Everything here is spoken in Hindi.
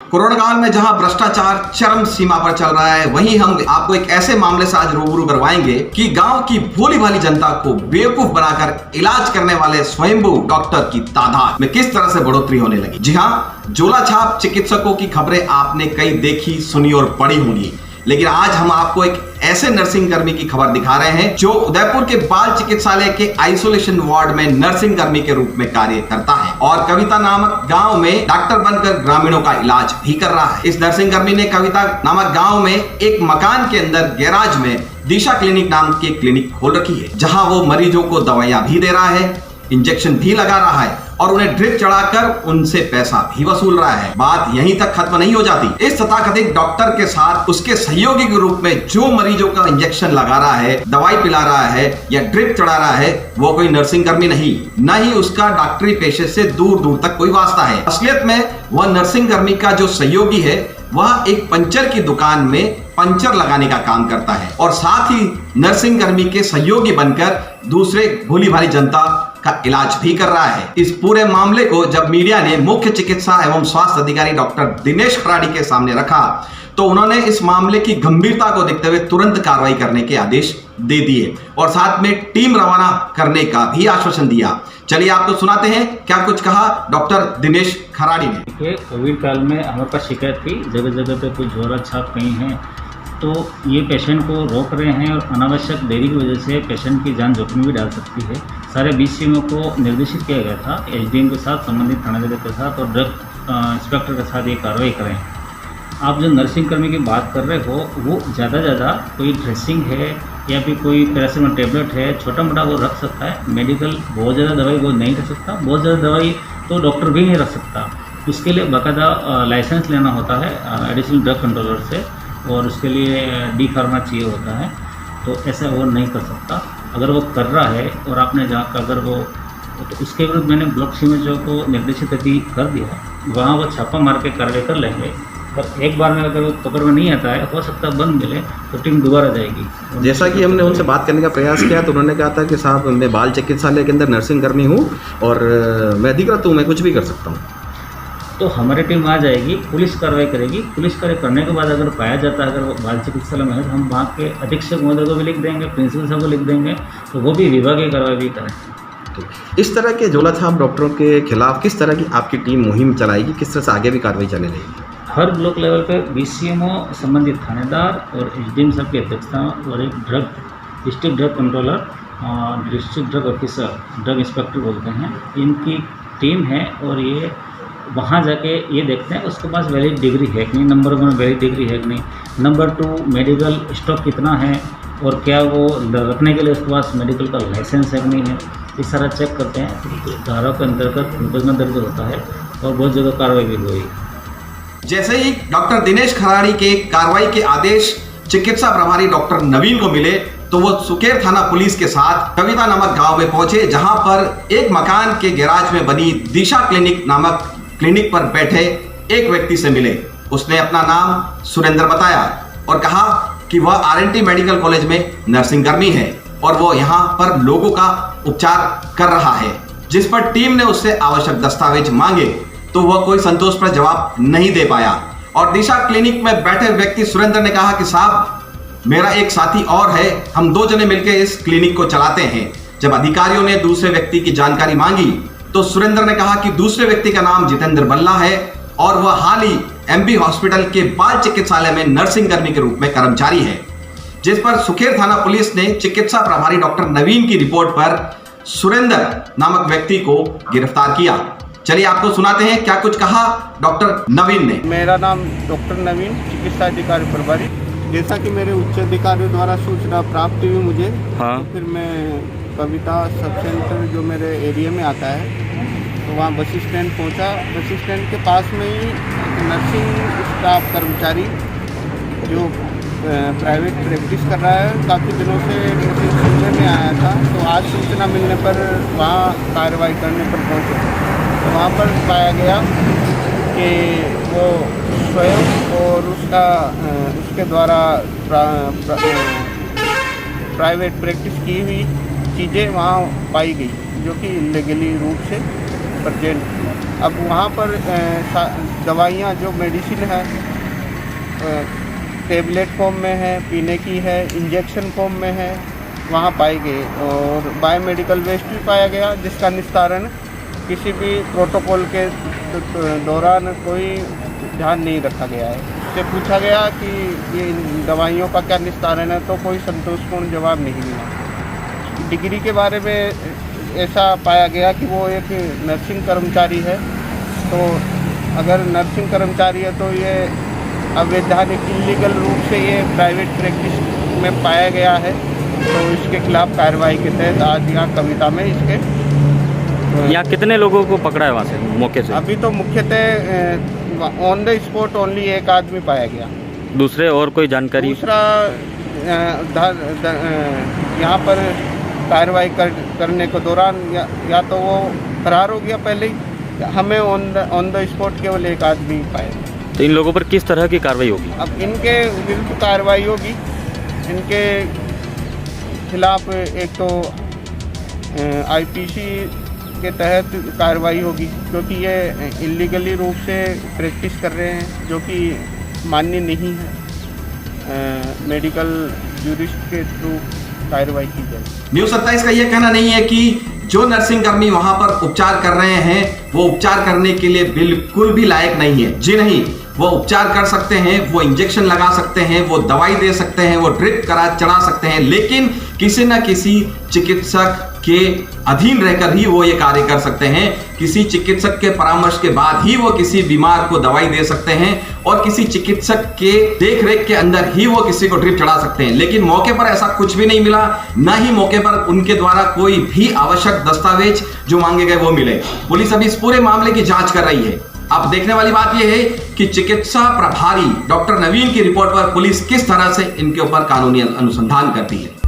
कोरोना काल में जहां भ्रष्टाचार चरम सीमा पर चल रहा है, वहीं हम आपको एक ऐसे मामले से आज रूबरू करवाएंगे कि गांव की भोली भाली जनता को बेवकूफ बनाकर इलाज करने वाले स्वयंभू डॉक्टर की तादाद में किस तरह से बढ़ोतरी होने लगी। जी हां, झोला छाप चिकित्सकों की खबरें आपने कई देखी, सुनी और पढ़ी होंगी, लेकिन आज हम आपको एक ऐसे नर्सिंग कर्मी की खबर दिखा रहे हैं जो उदयपुर के बाल चिकित्सालय के आइसोलेशन वार्ड में नर्सिंग कर्मी के रूप में कार्य करता है और कविता नामक गांव में डॉक्टर बनकर ग्रामीणों का इलाज भी कर रहा है। इस नर्सिंग कर्मी ने कविता नामक गांव में एक मकान के अंदर गैराज में दिशा क्लिनिक नाम की क्लिनिक खोल रखी है, जहां वो मरीजों को दवाइयां भी दे रहा है, इंजेक्शन भी लगा रहा है और उन्हें ड्रिप चढ़ाकर उनसे पैसा भी वसूल रहा है। बात यहीं तक खत्म नहीं हो जाती। इस तथाकथित डॉक्टर के साथ उसके सहयोगी के रूप में जो मरीजों का इंजेक्शन लगा रहा है, दवाई पिला रहा है या ड्रिप चढ़ा रहा है, वो कोई नर्सिंग कर्मी नहीं, न ही उसका डॉक्टरी पेशे से दूर दूर तक कोई वास्ता है। असलियत में वह नर्सिंग कर्मी का जो सहयोगी है, वह एक पंचर की दुकान में पंचर लगाने का काम करता है और साथ ही नर्सिंग कर्मी के सहयोगी बनकर दूसरे भोली भाली जनता का इलाज भी कर रहा है। इस पूरे मामले को जब मीडिया ने मुख्य चिकित्सा एवं स्वास्थ्य अधिकारी डॉक्टर दिनेश खराड़ी के सामने रखा, तो उन्होंने इस मामले की गंभीरता को देखते हुए तुरंत कार्रवाई करने के आदेश दे दिए और साथ में टीम रवाना करने का भी आश्वासन दिया। चलिए आपको सुनाते हैं क्या कुछ कहा डॉक्टर दिनेश खराड़ी ने। कोविड काल में हमारे पास शिकायत थी, जगह जगह पे कुछ झोला छाप कहीं हैं, तो ये पेशेंट को रोक रहे हैं और अनावश्यक देरी की वजह से पेशेंट की जान जोखिम भी डाल सकती है। सारे बीसीएमओ को निर्देशित किया गया था, एसडीएम के साथ, संबंधित थानाधिकारी के साथ और ड्रग इंस्पेक्टर के साथ ये कार्रवाई करें। आप जो नर्सिंग कर्मी की बात कर रहे हो, वो ज़्यादा कोई ड्रेसिंग है या फिर कोई पैरासिटामोल टेबलेट है, छोटा मोटा वो रख सकता है। मेडिकल बहुत ज़्यादा दवाई वो नहीं रख सकता, बहुत ज़्यादा दवाई तो डॉक्टर भी नहीं रख सकता। उसके लिए बाकायदा लाइसेंस लेना होता है एडिशनल ड्रग कंट्रोलर से और उसके लिए डी फार्मा चाहिए होता है, तो ऐसा वो नहीं कर सकता। अगर वो कर रहा है और आपने जाकर अगर वो, तो उसके विरुद्ध मैंने ब्लॉक सीएमएचओ को निर्देशित कर दिया, वहाँ वो छापा मार के कार्रवाई कर लेंगे। पर एक बार में अगर वो पकड़ में नहीं आता है, हो सकता है बंद मिले तो टीम दोबारा जाएगी। जैसा कि हमने उनसे बात करने का प्रयास किया तो उन्होंने कहा था कि साहब, मैं बाल चिकित्सालय के अंदर नर्सिंग कर्मी हूँ और मैं अधिकृत हूँ, मैं कुछ भी कर सकता हूँ। तो हमारी टीम आ जाएगी, पुलिस कार्रवाई करेगी। पुलिस कार्रवाई करने के बाद अगर पाया जाता है अगर वो बाल चिकित्सालय में है, तो हम वहाँ के अधीक्षक महोदय को भी लिख देंगे, प्रिंसिपल साहब को लिख देंगे, तो वो भी विभागीय कार्रवाई भी करें। इस तरह के झोला छाप डॉक्टरों के खिलाफ किस तरह की आपकी टीम मुहिम चलाएगी, किस तरह से आगे भी कार्रवाई चलने लगेगी? हर ब्लॉक लेवल पे बीसीएमओ, संबंधित थानेदार और एसडीएम साहब की अध्यक्षता और एक district drug controller, district drug officer, drug inspector बोलते हैं, इनकी टीम है और ये वहाँ जाके ये देखते हैं उसके पास वैलिड डिग्री है कि नहीं, नंबर 1 वैलिड डिग्री है कि नहीं, नंबर 2 मेडिकल स्टॉक कितना है और क्या वो रखने के लिए उसके पास मेडिकल का लाइसेंस है कि नहीं है, ये सारा चेक करते हैं। धारा के अंतर्गत मुकदमा दर्ज होता है और बहुत जगह कार्रवाई भी हुई। जैसे ही डॉक्टर दिनेश खराड़ी के कार्रवाई के आदेश चिकित्सा प्रभारी डॉक्टर नवीन को मिले, तो वो सुकेर थाना पुलिस के साथ कविता नामक गांव में पहुंचे, जहां पर एक मकान के गैराज में बनी दिशा क्लिनिक नामक क्लिनिक पर बैठे एक व्यक्ति से मिले। उसने अपना नाम सुरेंद्र बताया और कहा कि वह आरएनटी मेडिकल कॉलेज में नर्सिंग कर्मी है और वो यहाँ पर लोगों का उपचार कर रहा है। जिस पर टीम ने उससे आवश्यक दस्तावेज मांगे तो वह कोई संतोषप्रद जवाब नहीं दे पाया और दिशा क्लिनिक में बैठे व्यक्ति सुरेंद्र ने कहा कि साहब, मेरा एक साथी और है, हम 2 जने मिलकर इस क्लिनिक को चलाते हैं। जब अधिकारियों ने दूसरे व्यक्ति की जानकारी मांगी तो सुरेंद्र ने कहा कि दूसरे व्यक्ति का नाम जितेंद्र बल्ला है और वह हाल ही एमबी हॉस्पिटल के बाल चिकित्सालय में नर्सिंग कर्मी के रूप में कर्मचारी है। जिस पर सुकेर थाना पुलिस ने चिकित्सा प्रभारी डॉक्टर नवीन की रिपोर्ट पर सुरेंद्र नामक व्यक्ति को गिरफ्तार किया। चलिए आपको सुनाते हैं क्या कुछ कहा डॉक्टर नवीन ने। मेरा नाम डॉक्टर नवीन, चिकित्सा अधिकारी प्रभारी। जैसा कि मेरे उच्च अधिकारियों द्वारा सूचना प्राप्त हुई मुझे, तो फिर मैं कविता सब सेंटर जो मेरे एरिया में आता है, तो वहाँ बस स्टैंड पहुँचा। बस स्टैंड के पास में ही नर्सिंग स्टाफ कर्मचारी जो प्राइवेट प्रैक्टिस कर रहा है, काफ़ी दिनों से मुझे सुनने में आया था, तो आज सूचना मिलने पर वहाँ कार्रवाई करने पर पहुँचे। तो वहाँ पर पाया गया कि वो स्वयं और उसके द्वारा प्राइवेट प्रैक्टिस की हुई चीज़ें वहाँ पाई गई, जो कि इलीगली रूप से प्रेजेंट। अब वहाँ पर दवाइयाँ जो मेडिसिन है टेबलेट फॉर्म में है, पीने की है, इंजेक्शन फॉर्म में है, वहाँ पाई गई। और बायोमेडिकल वेस्ट भी पाया गया जिसका निस्तारण किसी भी प्रोटोकॉल के दौरान कोई ध्यान नहीं रखा गया है। उससे पूछा गया कि ये इन दवाइयों का क्या निस्तारण है, तो कोई संतोषपूर्ण जवाब नहीं मिला। डिग्री के बारे में ऐसा पाया गया कि वो एक नर्सिंग कर्मचारी है, तो अगर नर्सिंग कर्मचारी है तो ये अवैधानिक इलीगल रूप से ये प्राइवेट प्रैक्टिस में पाया गया है, तो इसके खिलाफ कार्रवाई के तहत आज यहाँ कविता में इसके यहाँ कितने लोगों को पकड़ा है वहाँ से मौके से? अभी तो मुख्यतः ऑन द स्पॉट ओनली एक आदमी पाया गया। दूसरे और कोई जानकारी? दूसरा यहाँ पर कार्रवाई करने के दौरान या तो वो फरार हो गया पहले ही, हमें ऑन द स्पॉट केवल एक आदमी पाया। तो इन लोगों पर किस तरह की कार्रवाई होगी? अब इनके विरुद्ध कार्रवाई होगी। इनके खिलाफ एक तो आईपीसी के तहत कार्रवाई होगी, क्योंकि ये इलीगली रूप से प्रैक्टिस कर रहे हैं जो कि मान्य नहीं है। मेडिकल ज्यूरिस्ट के थ्रू कार्रवाई की जाए। न्यूज़ 27 का यह कहना नहीं है कि जो नर्सिंग कर्मी वहां पर उपचार कर रहे हैं वो उपचार करने के लिए बिल्कुल भी लायक नहीं है। जी नहीं, वो उपचार कर सकते हैं, वो इंजेक्शन लगा सकते हैं, वो दवाई दे सकते हैं, वो ड्रिप चढ़ा सकते हैं, लेकिन किसी न किसी चिकित्सक के अधीन रहकर ही वो ये कार्य कर सकते हैं। किसी चिकित्सक के परामर्श के बाद ही वो किसी बीमार को दवाई दे सकते हैं और किसी चिकित्सक के देखरेख के अंदर ही वो किसी को ड्रिप चढ़ा सकते हैं। लेकिन मौके पर ऐसा कुछ भी नहीं मिला, न ही मौके पर उनके द्वारा कोई भी आवश्यक दस्तावेज जो मांगे गए वो मिले। पुलिस अभी इस पूरे मामले की जांच कर रही है। अब देखने वाली बात यह है कि चिकित्सा प्रभारी डॉक्टर नवीन की रिपोर्ट पर पुलिस किस तरह से इनके ऊपर कानूनी अनुसंधान करती है।